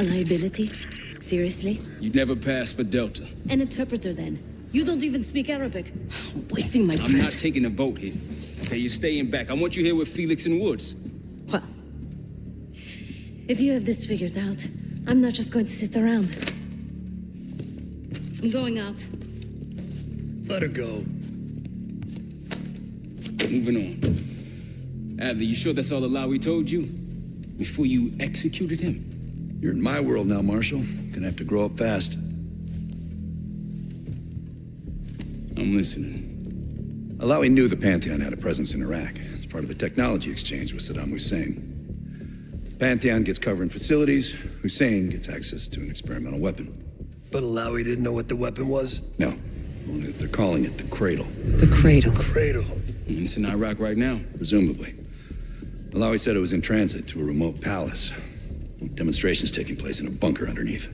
A liability? Seriously? You'd never pass for Delta. An interpreter, then. You don't even speak Arabic. I'm wasting my breath. I'm not taking a vote here. Okay, you're staying back. I want you here with Felix and Woods. Well, if you have this figured out, I'm not just going to sit around. I'm going out. Let her go. Moving on. Adler, you sure that's all Alawi told you? Before you executed him? You're in my world now, Marshal. Gonna have to grow up fast. I'm listening. Alawi knew the Pantheon had a presence in Iraq. It's part of the technology exchange with Saddam Hussein. Pantheon gets cover in facilities. Hussein gets access to an experimental weapon. But Alawi didn't know what the weapon was? No, only that they're calling it the Cradle. The Cradle. Cradle. And it's in Iraq right now. Presumably. Alawi said it was in transit to a remote palace. Demonstrations taking place in a bunker underneath.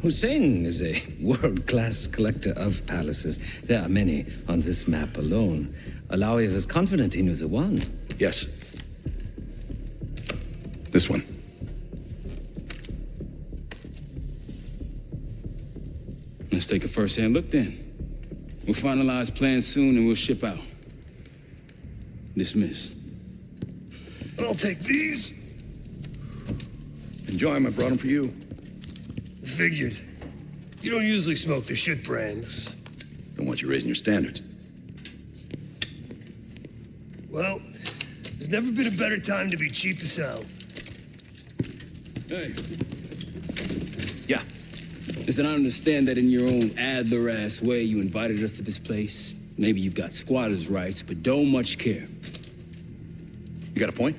Hussein is a world-class collector of palaces. There are many on this map alone. Alawi was confident he knew the one. Yes. This one. Let's take a first-hand look then. We'll finalize plans soon and we'll ship out. Dismiss. I'll take these. Enjoy them. I brought them for you. Figured. You don't usually smoke the shit brands. Don't want you raising your standards. Well, there's never been a better time to be cheap as hell. Hey. Yeah. Listen, I understand that in your own Adler-ass way you invited us to this place. Maybe you've got squatters' rights, but don't much care. You got a point?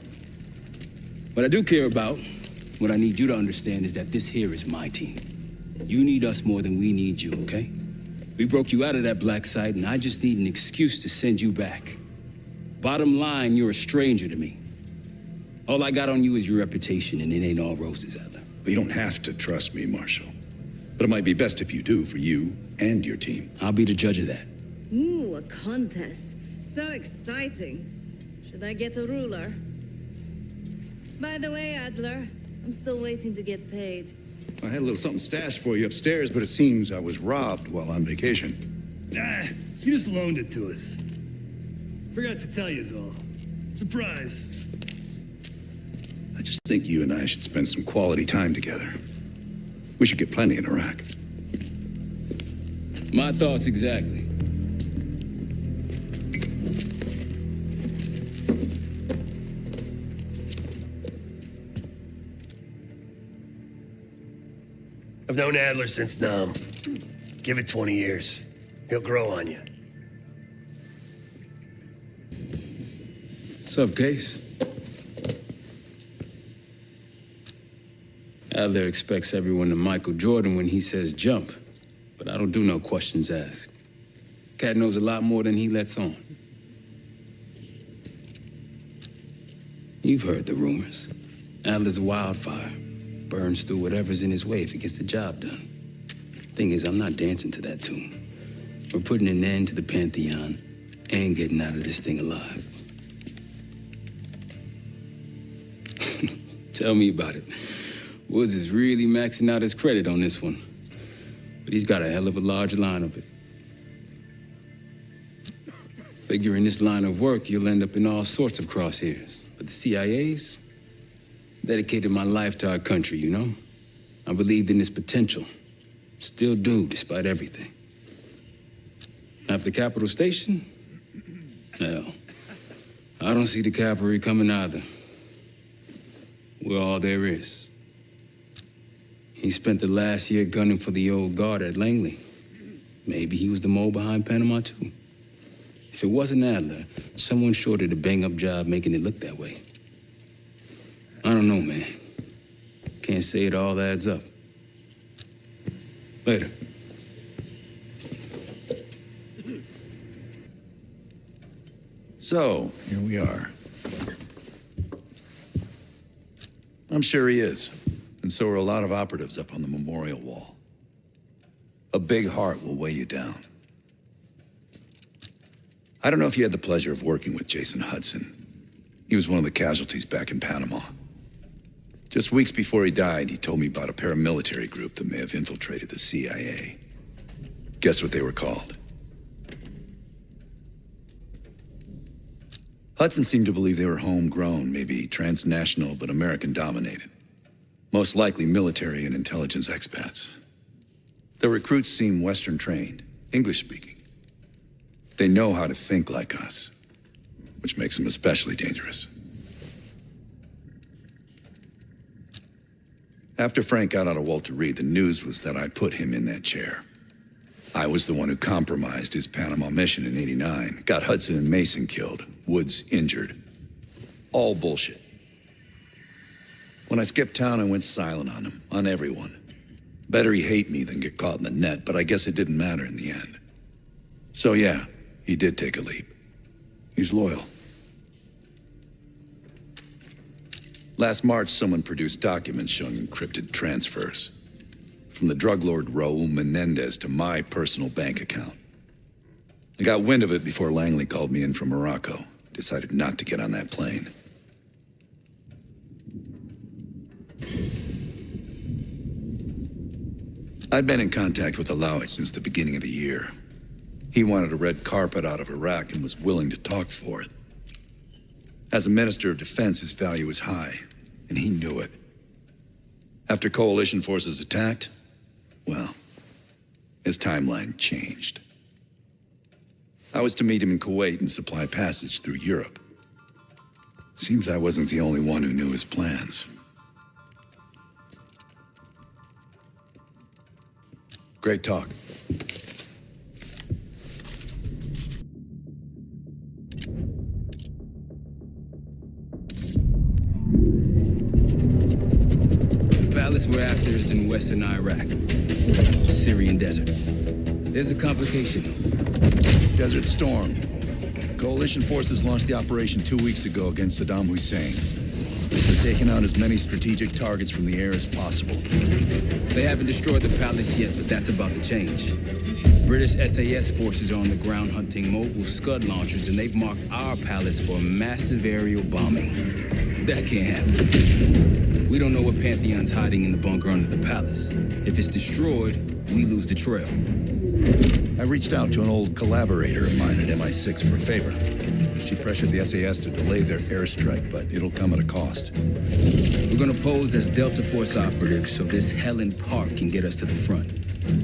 What I do care about, what I need you to understand is that this here is my team. You need us more than we need you, okay? We broke you out of that black site, and I just need an excuse to send you back. Bottom line, you're a stranger to me. All I got on you is your reputation, and it ain't all roses, Adler. But you don't have to trust me, Marshal. But it might be best if you do, for you and your team. I'll be the judge of that. Ooh, a contest. So exciting. Should I get a ruler? By the way, Adler, I'm still waiting to get paid. I had a little something stashed for you upstairs, but it seems I was robbed while on vacation. Nah, you just loaned it to us. Forgot to tell yous all. Surprise. I just think you and I should spend some quality time together. We should get plenty in Iraq. My thoughts exactly. I've known Adler since Nam. Give it 20 years. He'll grow on you. Sup, Case? Adler expects everyone to Michael Jordan when he says jump, but I don't do no questions asked. Cat knows a lot more than he lets on. You've heard the rumors. Adler's a wildfire. Burns through whatever's in his way if he gets the job done. Thing is, I'm not dancing to that tune. We're putting an end to the Pantheon and getting out of this thing alive. Tell me about it. Woods is really maxing out his credit on this one. But he's got a hell of a large line of it. Figure in this line of work, you'll end up in all sorts of crosshairs. But the CIA's dedicated my life to our country, you know? I believed in its potential. Still do, despite everything. After Capital Station? Hell, I don't see the cavalry coming either. We're all there is. He spent the last year gunning for the old guard at Langley. Maybe he was the mole behind Panama, too. If it wasn't Adler, someone sure did a bang-up job making it look that way. I don't know, man. Can't say it all adds up. Later. So, here we are. I'm sure he is. And so are a lot of operatives up on the memorial wall. A big heart will weigh you down. I don't know if you had the pleasure of working with Jason Hudson. He was one of the casualties back in Panama. Just weeks before he died, he told me about a paramilitary group that may have infiltrated the CIA. Guess what they were called? Hudson seemed to believe they were homegrown, maybe transnational, but American-dominated. Most likely military and intelligence expats. The recruits seem Western-trained, English-speaking. They know how to think like us, which makes them especially dangerous. After Frank got out of Walter Reed, the news was that I put him in that chair. I was the one who compromised his Panama mission in '89, got Hudson and Mason killed, Woods injured. All bullshit. When I skipped town, I went silent on him, on everyone. Better he hate me than get caught in the net, but I guess it didn't matter in the end. So yeah, he did take a leap. He's loyal. Last March, someone produced documents showing encrypted transfers. From the drug lord Raul Menendez to my personal bank account. I got wind of it before Langley called me in from Morocco. Decided not to get on that plane. I'd been in contact with Alawi since the beginning of the year. He wanted a red carpet out of Iraq and was willing to talk for it. As a Minister of Defense, his value was high, and he knew it. After coalition forces attacked, well, his timeline changed. I was to meet him in Kuwait and supply passage through Europe. Seems I wasn't the only one who knew his plans. Great talk. The palace we're after is in western Iraq, Syrian desert. There's a complication. Desert Storm. Coalition forces launched the operation 2 weeks ago against Saddam Hussein. They're taking out as many strategic targets from the air as possible. They haven't destroyed the palace yet, but that's about to change. British SAS forces are on the ground hunting mobile Scud launchers, and they've marked our palace for massive aerial bombing. That can't happen. We don't know what Pantheon's hiding in the bunker under the palace. If it's destroyed, we lose the trail. I reached out to an old collaborator of mine at MI6 for a favor. She pressured the SAS to delay their airstrike, but it'll come at a cost. We're gonna pose as Delta Force operatives so this Helen Park can get us to the front.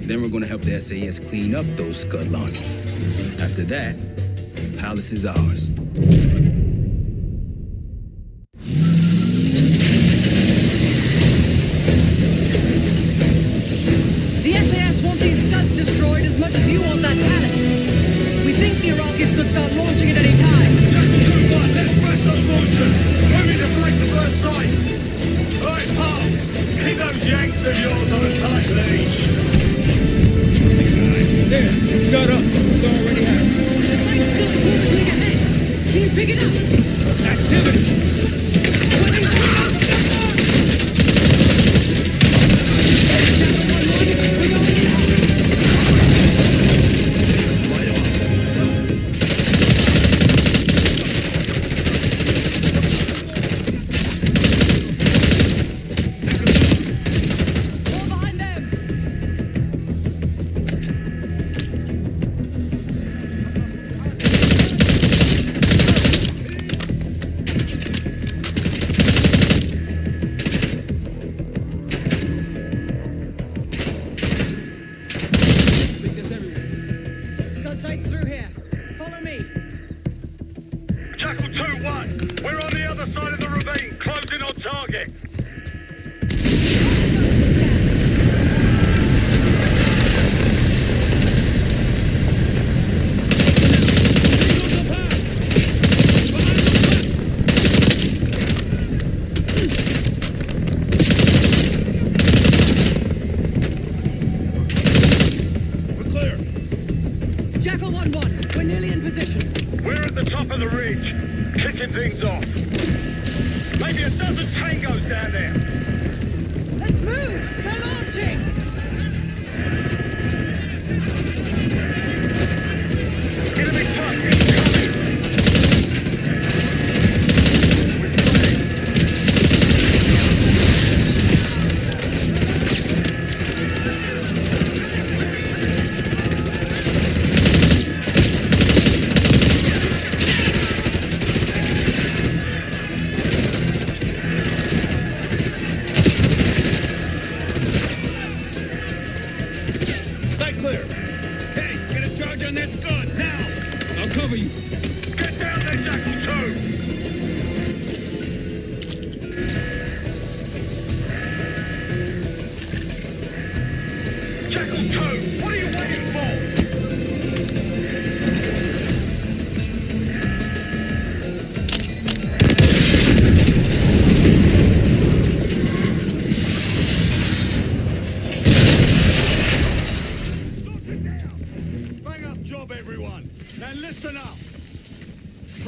Then we're gonna help the SAS clean up those Scud launchers. After that, the palace is ours. The SAS want these Scuds destroyed as much as you want that palace. We think the Iraqis could start launching at any time. Let's press those launchers! Moving to flank the first sight! Alright, pal! Keep those Yanks of yours on a tight leash! There, Scud up. It's already happening. The sight's still moving ahead. Can you pick it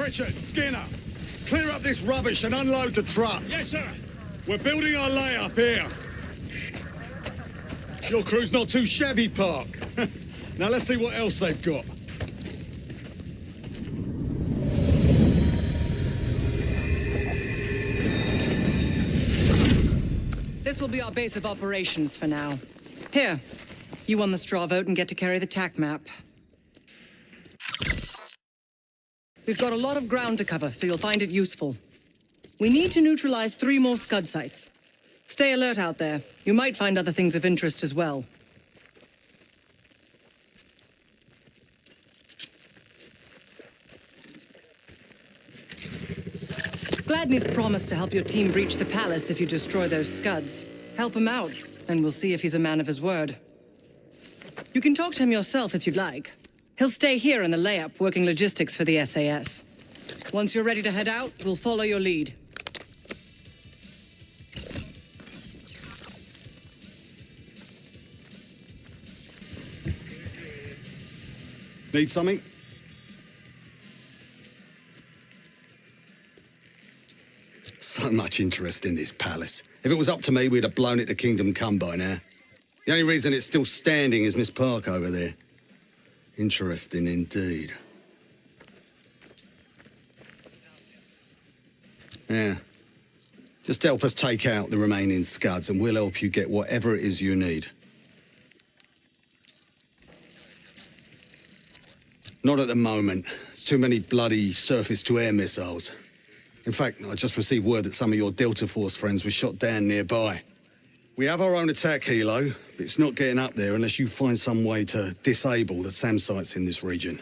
Pritchard, Skinner, clear up this rubbish and unload the trucks. Yes, sir. We're building our layup here. Your crew's not too shabby, Park. Now let's see what else they've got. This will be our base of operations for now. Here, you won the straw vote and get to carry the TAC map. We've got a lot of ground to cover, so you'll find it useful. We need to neutralize 3 more Scud sites. Stay alert out there. You might find other things of interest as well. Gladney's promised to help your team breach the palace if you destroy those Scuds. Help him out, and we'll see if he's a man of his word. You can talk to him yourself if you'd like. He'll stay here in the layup, working logistics for the SAS. Once you're ready to head out, we'll follow your lead. Need something? So much interest in this palace. If it was up to me, we'd have blown it to Kingdom Come by now. The only reason it's still standing is Miss Park over there. Interesting indeed. Yeah. Just help us take out the remaining Scuds and we'll help you get whatever it is you need. Not at the moment. There's too many bloody surface-to-air missiles. In fact, I just received word that some of your Delta Force friends were shot down nearby. We have our own attack helo, but it's not getting up there unless you find some way to disable the SAM sites in this region.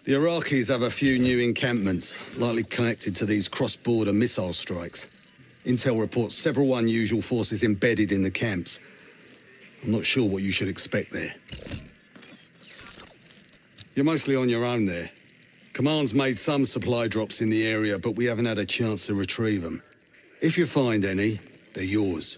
The Iraqis have a few new encampments, likely connected to these cross-border missile strikes. Intel reports several unusual forces embedded in the camps. I'm not sure what you should expect there. You're mostly on your own there. Command's made some supply drops in the area, but we haven't had a chance to retrieve them. If you find any, they're yours.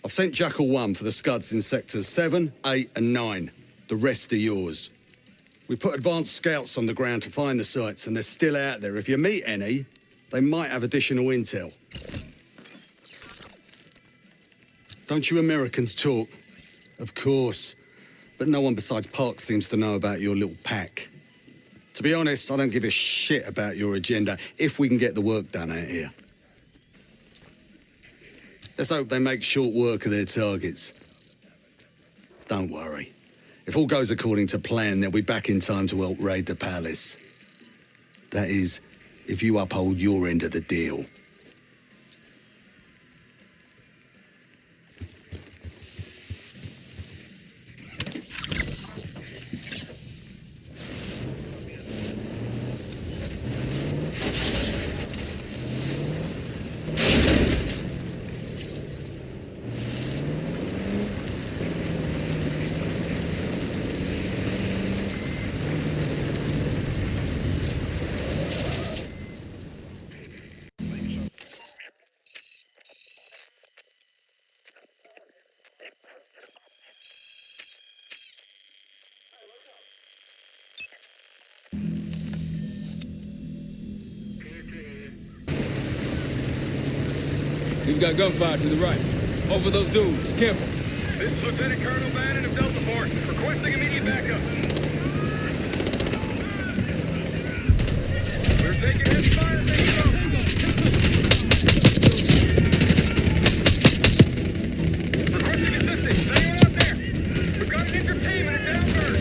I've sent Jackal 1 for the Scuds in sectors 7, 8, and 9. The rest are yours. We put advanced scouts on the ground to find the sites, and they're still out there. If you meet any, they might have additional intel. Don't you Americans talk? Of course. But no one besides Park seems to know about your little pack. To be honest, I don't give a shit about your agenda if we can get the work done out here. Let's hope they make short work of their targets. Don't worry. If all goes according to plan, they'll be back in time to help raid the palace. That is, if you uphold your end of the deal. We've got gunfire to the right. Over those dudes. Careful. This is Lieutenant Colonel Bannon of Delta Force, requesting immediate backup. We're taking heavy fire as they go. Requesting assistance. Anyone out there? We've got an injured team and a down bird.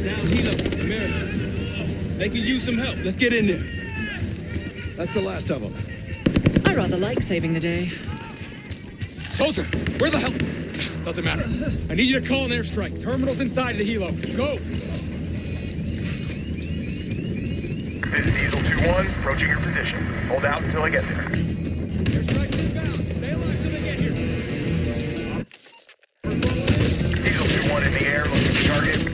Down Hilo, American. They can use some help. Let's get in there. That's the last of them. I rather like saving the day. Soldier, where the hell? Doesn't matter. I need you to call an airstrike. Terminal's inside of the helo. Go! This is Diesel 2-1, approaching your position. Hold out until I get there. Airstrike's inbound. Stay alive till they get here. Diesel 2-1 in the air, looking for target.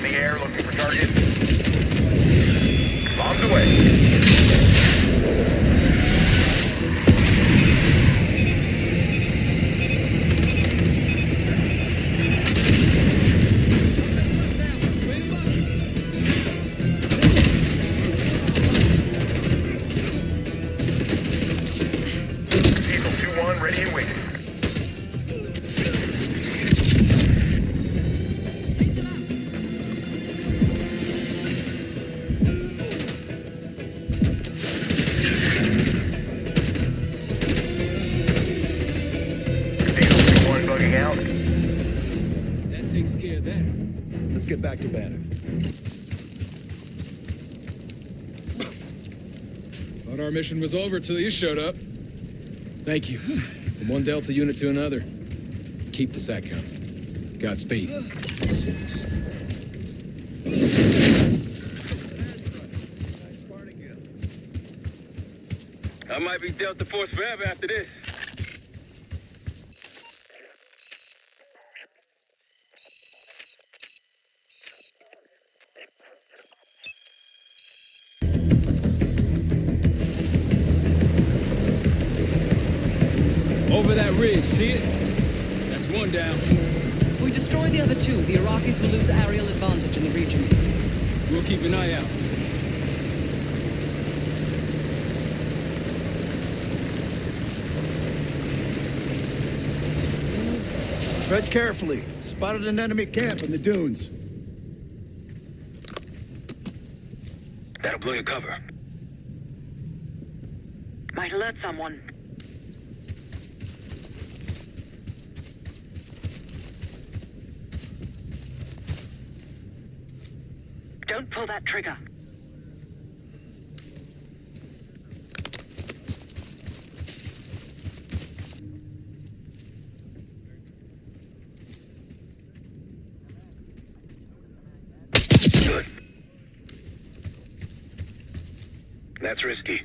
the air looking for target. Bombs away. Diesel 2-1 ready and waiting. Diesel 2-1 bugging out. That takes care of that. Let's get back to Banner. Thought our mission was over till you showed up. Thank you. From one Delta unit to another. Keep the sat count. Godspeed. I might be Delta Force forever after this. Over that ridge, see it? That's one down. If we destroy the other two, the Iraqis will lose aerial advantage in the region. We'll keep an eye out. Tread carefully. Spotted an enemy camp in the dunes. That'll blow your cover. Might alert someone. Don't pull that trigger. Good. That's risky.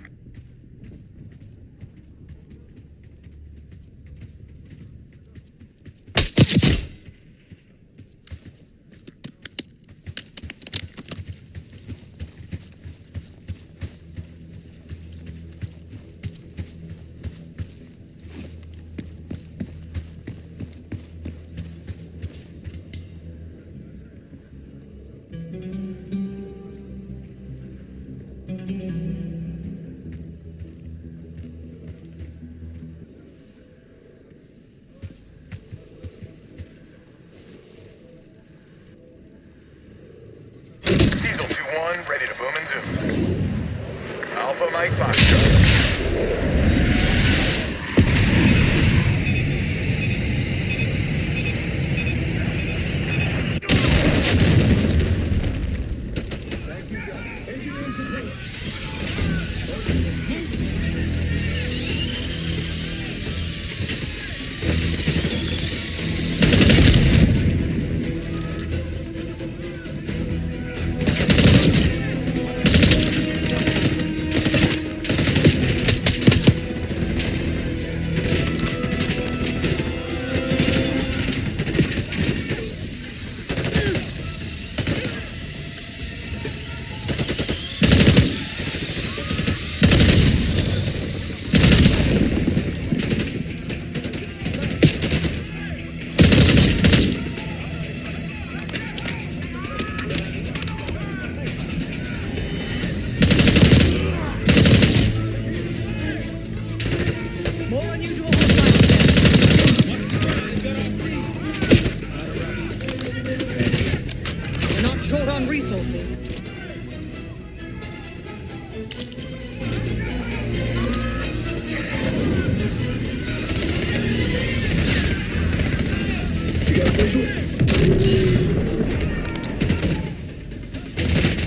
Diesel 2-1 ready to boom and zoom. Alpha Mike Foxtrot. More unusual hostiles there. We're not short on resources.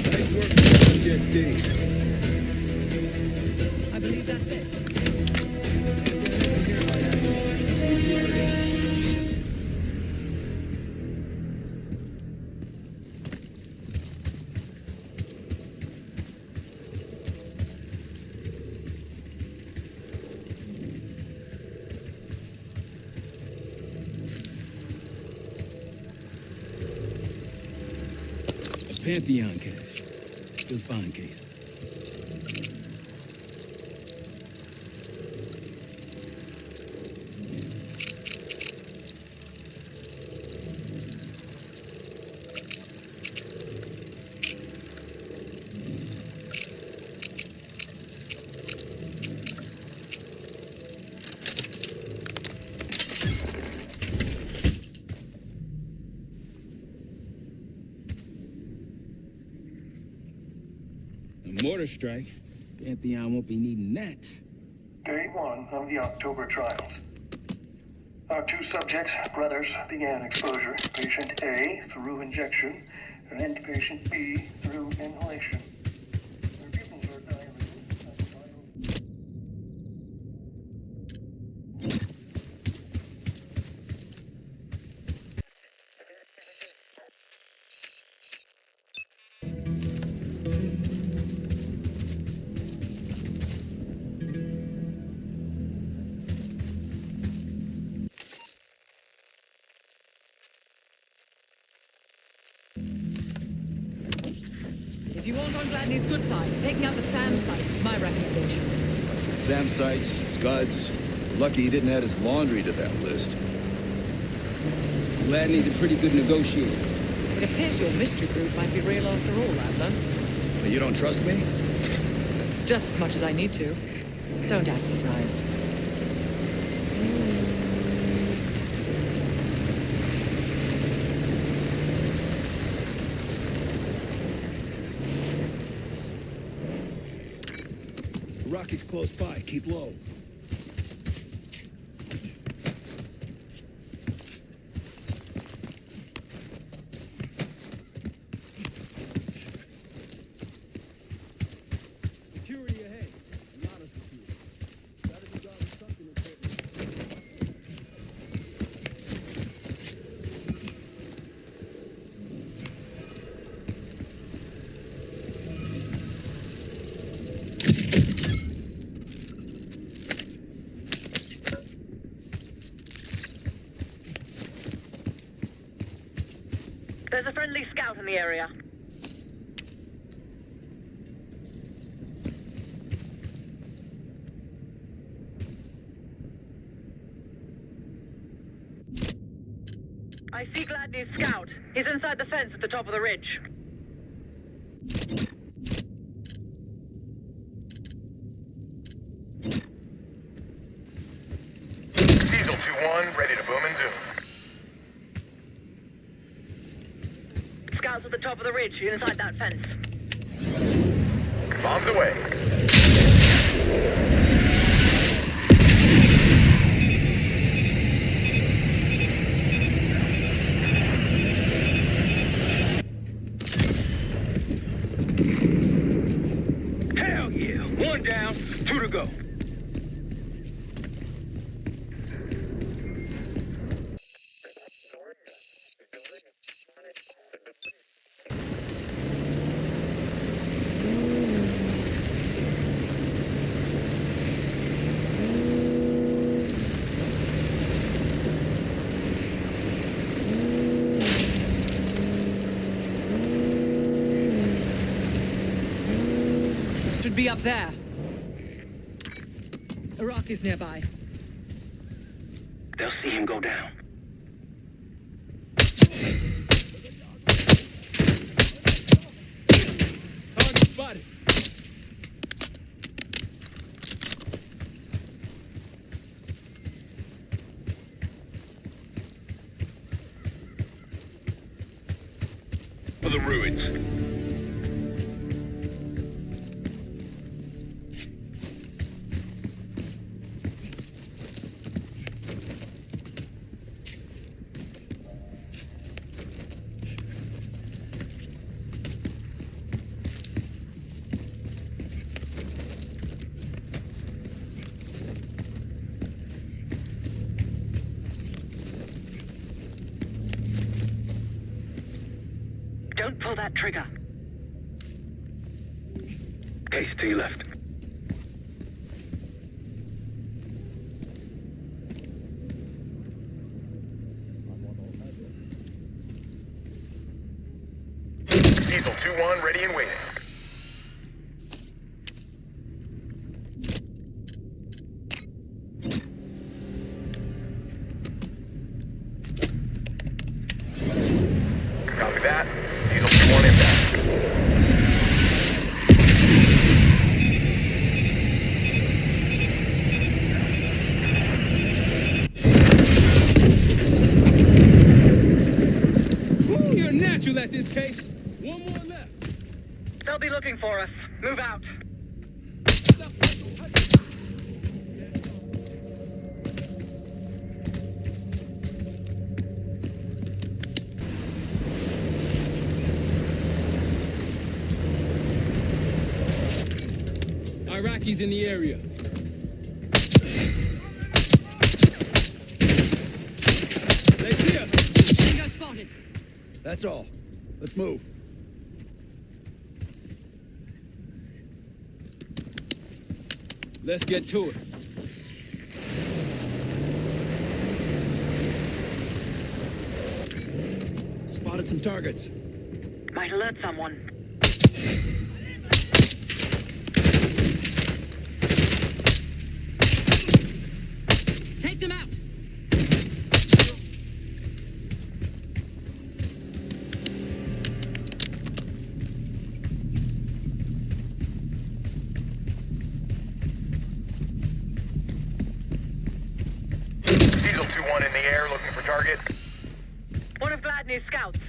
Nice work, GXD. I believe that's it. Pantheon cache. Good find, Case. A mortar strike. Pantheon won't be needing that. Day 1 of the October trials. Our 2 subjects, brothers, began exposure. Patient A through injection, and patient B through inhalation. Their pupils are dilated. If you want on Gladney's good side, taking out the SAM sites is my recommendation. SAM sites, scuds. Lucky he didn't add his laundry to that list. Gladney's a pretty good negotiator. It appears your mystery group might be real after all, Adler. But you don't trust me? Just as much as I need to. Don't act surprised. Rocky's close by. Keep low. Security ahead. A lot of security. Gotta be guarding something important. There's a friendly scout in the area. I see Gladney's scout. He's inside the fence at the top of the ridge. Diesel 2-1, ready to boom and zoom. Scouts at the top of the ridge, inside that fence. Bombs away. Hell yeah! 1 down, 2 to go. Should be up there. Iraqi's nearby. They'll see him go down. Target spotted. For the ruins. Don't pull that trigger. Case to your left. Diesel 2-1 ready and waiting. Copy that. Diesel 2-1 inbound. Ooh, you're a natural at this case. One more left. They'll be looking for us. Move out. Iraqis in the area. They see us. Tango spotted. That's all. Let's move. Let's get to it. Spotted some targets. Might alert someone. Take them out. Diesel 2-1 in the air looking for target. One of Gladney's scouts.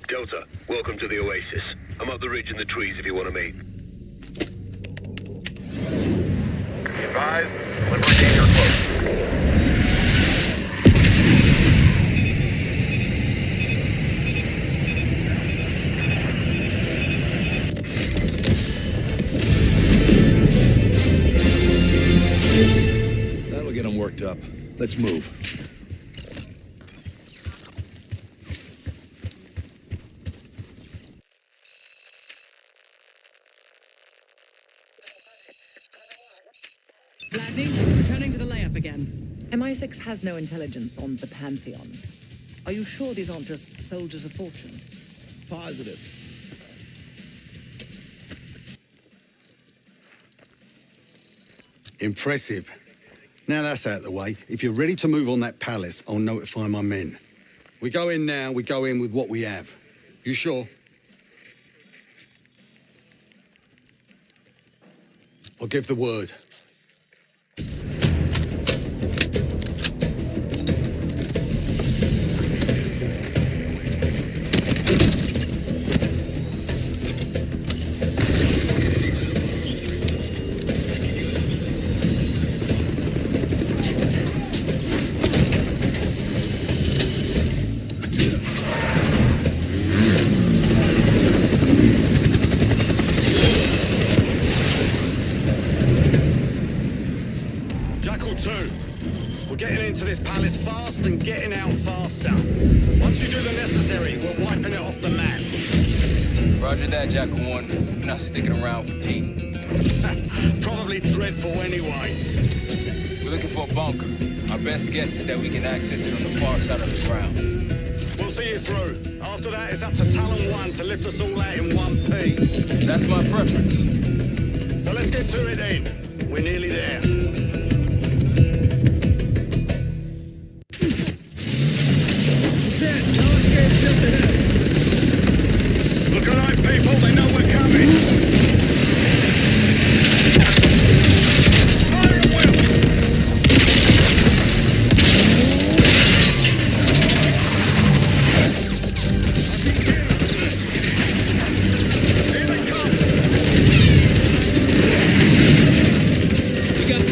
Delta, welcome to the Oasis. I'm up the ridge in the trees if you want to meet. Advised, delivery danger close. That'll get them worked up. Let's move. Gladney, returning to the layup again. MI6 has no intelligence on the Pantheon. Are you sure these aren't just soldiers of fortune? Positive. Impressive. Now that's out of the way, if you're ready to move on that palace, I'll notify my men. We go in now, we go in with what we have. You sure? I'll give the word. We're getting into this palace fast and getting out faster. Once you do the necessary, we're wiping it off the map. Roger that, Jackal 1. We're not sticking around for tea. Probably dreadful anyway. We're looking for a bunker. Our best guess is that we can access it on the far side of the grounds. We'll see you through. After that, it's up to Talon 1 to lift us all out in one piece. That's my preference. So let's get to it then. We're nearly there. Look alive, people. They know we're coming. Fire at will. Here they come. We got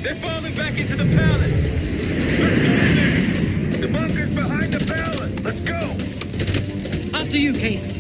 They're falling back into the palace. Let's get in there. The bunker's behind the palace. Let's go. After you, Case.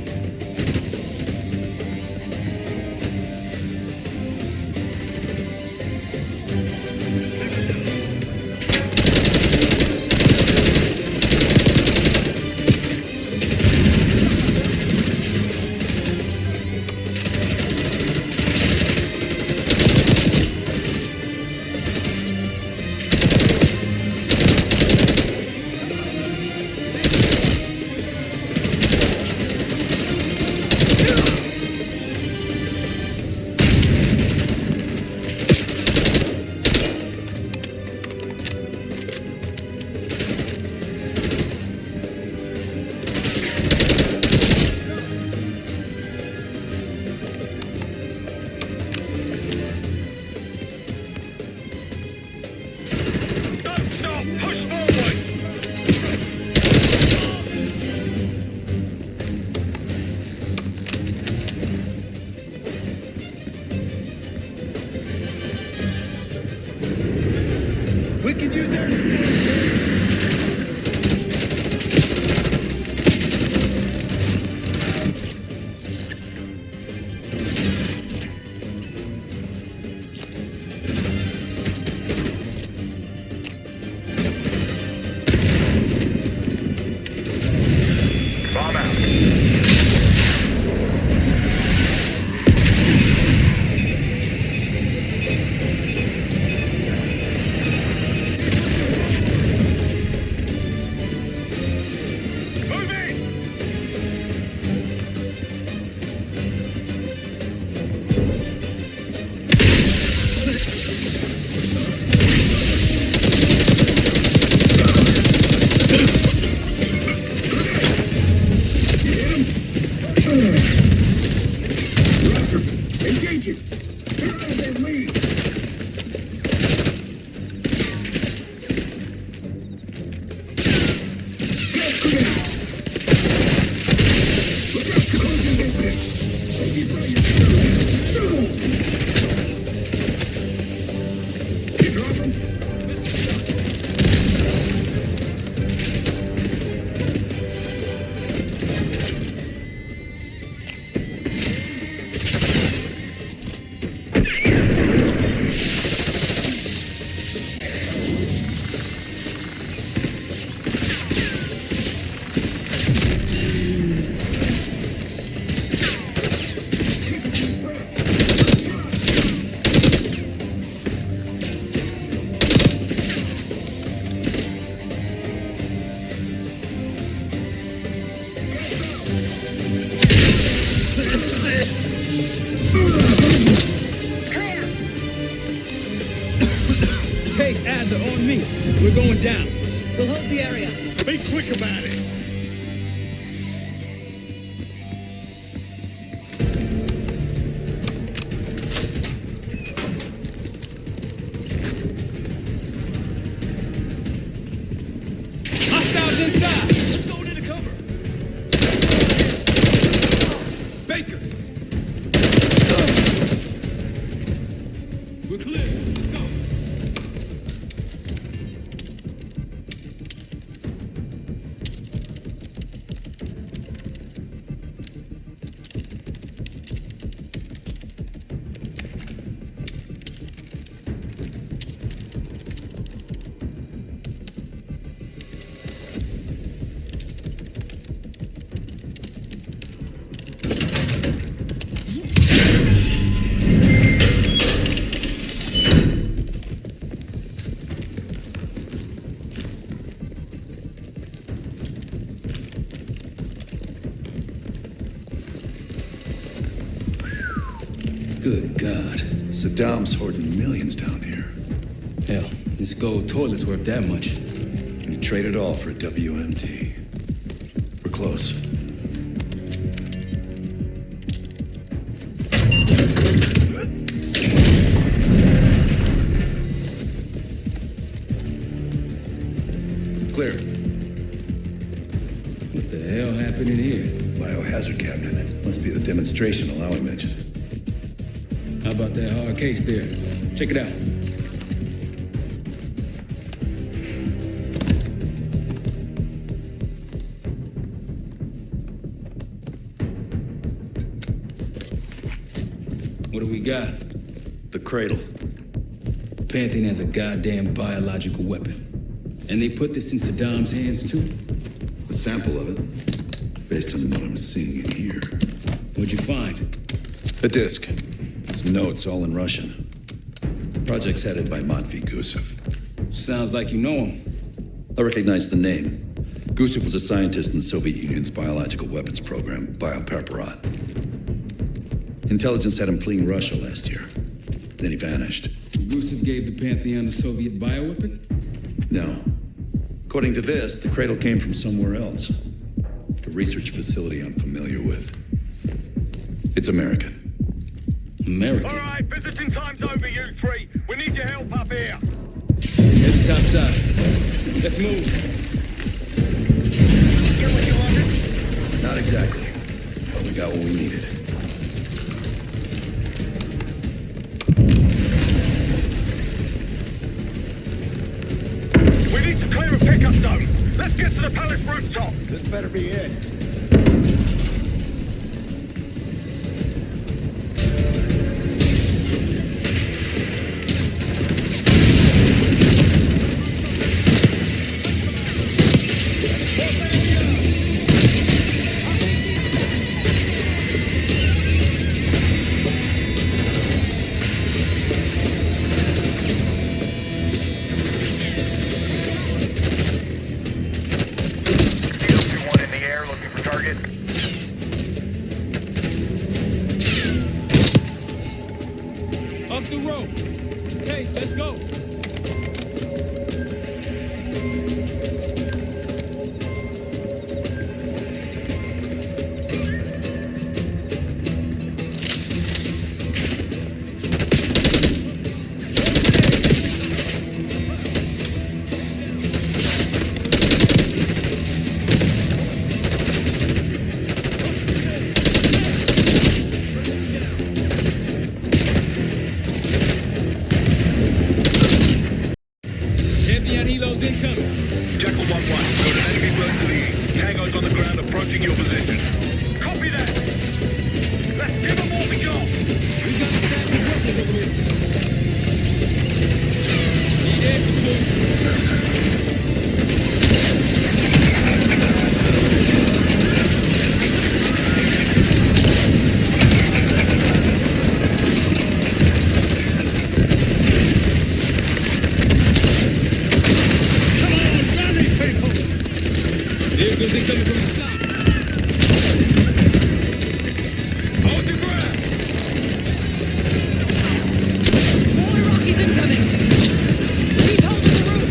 We can use air support. Bomb out. Case, Adler, on me. We're going down. We'll hold the area. Be quick about it. Hostiles inside. Let's go into the cover. Baker. We're clear. Let's go. Good God. Saddam's hoarding millions down here. Hell, this gold toilet's worth that much. And he traded all for a WMD. We're close. Clear. What the hell happened in here? Biohazard cabinet. Must be the demonstration Alawi mentioned. How about that hard case there? Check it out. got? The Cradle. Pantheon has a goddamn biological weapon. And they put this in Saddam's hands, too? A sample of it, based on what I'm seeing in here. What'd you find? A disc. Some notes, all in Russian. The project's headed by Matvey Gusev. Sounds like you know him. I recognize the name. Gusev was a scientist in the Soviet Union's biological weapons program, Biopreparat. Intelligence had him fleeing Russia last year. Then he vanished. Gusev gave the Pantheon a Soviet bioweapon? No. According to this, the Cradle came from somewhere else. A research facility I'm familiar with. It's American. American? All right, visiting time's over, you three. We need your help up here. Here's the top side. Let's move. Get what you wanted? Not exactly. But we got what we needed. We need to clear a pickup zone. Let's get to the palace rooftop. This better be it. Up the rope. Case, let's go. Helos incoming. Jackal 1-1, got an enemy close to the east. Tango's on the ground approaching your position. Copy that. Let's give them all we got. We got the standing weapons over here. Need air support. Vehicles incoming from the south. Hold your ground. More Iraqis incoming! Keep hold of the roof!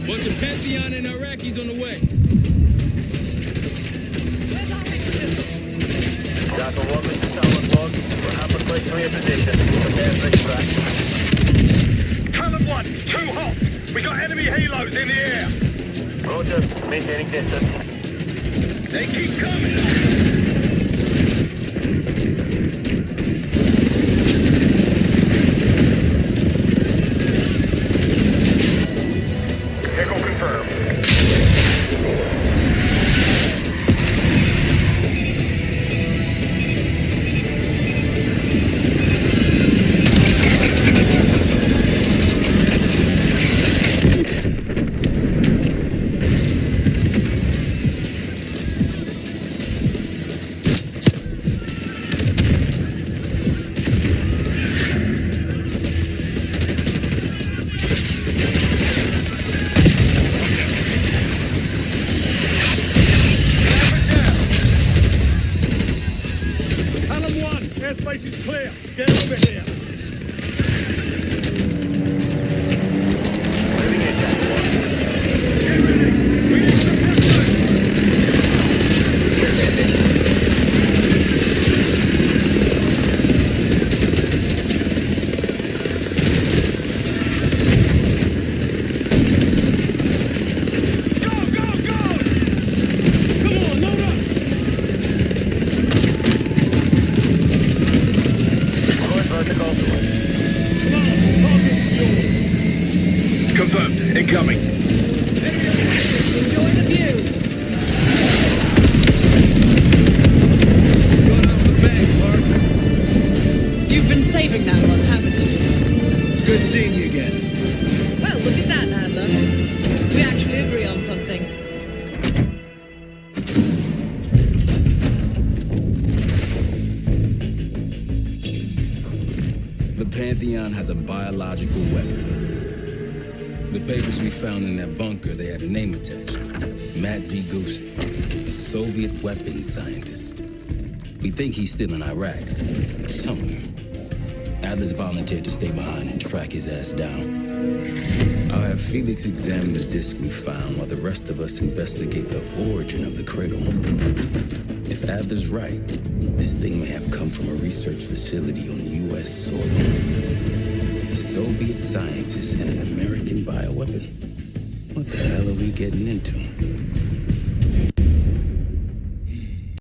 Bunch of Pantheon and Iraqis on the way. Where's our exit? Jackal 1, Mr. Talent Log. We're halfway to your position. Prepare for extraction. Talent 1, too hot. We got enemy halos in the air. Roger, maintaining distance. They keep coming. Vehicle confirmed. Confirmed. Incoming. Enjoy the view. You've been saving that one, haven't you? It's good seeing you again. Well, look at that, Adler. We actually agree on something. The Pantheon has a biological weapon. The papers we found in that bunker, they had a name attached. Matt V. Goosen, a Soviet weapons scientist. We think he's still in Iraq, somewhere. Adler's volunteered to stay behind and track his ass down. I'll have Felix examine the disk we found while the rest of us investigate the origin of the Cradle. If Adler's right, this thing may have come from a research facility on U.S. soil. A Soviet scientist and an American bioweapon. What the hell are we getting into?